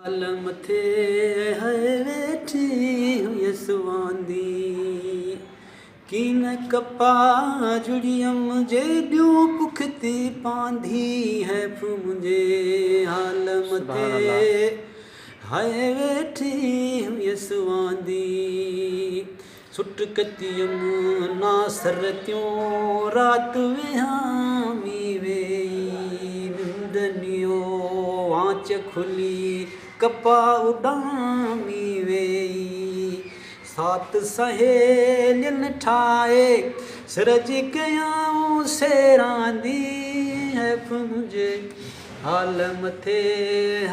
आलम थे है वेठी हुयस वांदी कीन कपा जुड़ियम जे ॾियो पुखती पांधी है मुझे आलम थे है वेठी हुयस वांदी सुट कतियम नासर त्यों रात विहामी वेई निंदनियो आँच खुली कपा उडामी वेई सात सहेलियन ठाए सिरज कयाऊं सेरांदी है मुझे आलम थे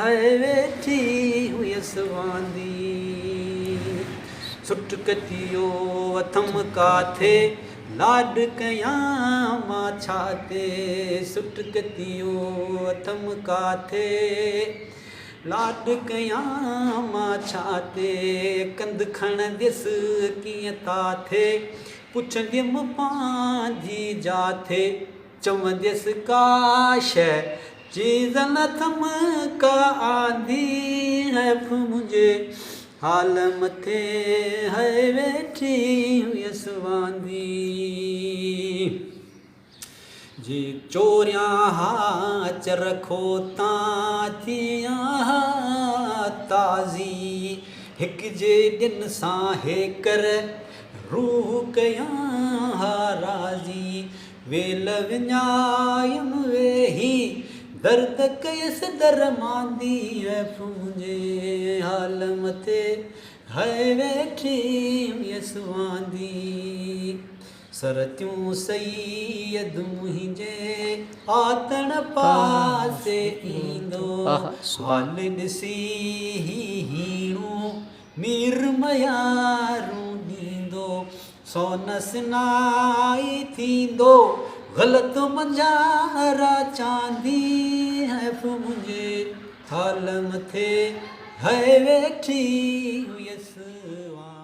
है वेठी हुयस वांदी सुट कतियो अथम काथे लाड कयां मां छाते सुट कतियो अथम काथे लाड कयां मां छाते कंद खण दिस कीअं ताथे पुछंदियमि पंहिंजी जाथे चवंदियसि काश चीज़ न थम का आंदी है मुंहिंजे आलम थे है वेठी हुयस वांदी जी चोरियां हाच रखो थियां ताज़ी हिक जे ॾिन सां हेकर रूह कयां राज़ी वेल विञायम वेही दर्द कयस दरमांदी है मुंहिंजे आलम थे है वेठी हुयस वांदी सरतियूं सैयद मुंहिंजे आतण पासे ईंदो हाल ॾिसी हीणो मीर मयारूं ॾींदो सोनस नाई थींदो ग़लत मंझारा चांदी है मुंहिंजे आलम थे है वेठी हुयस वांदी।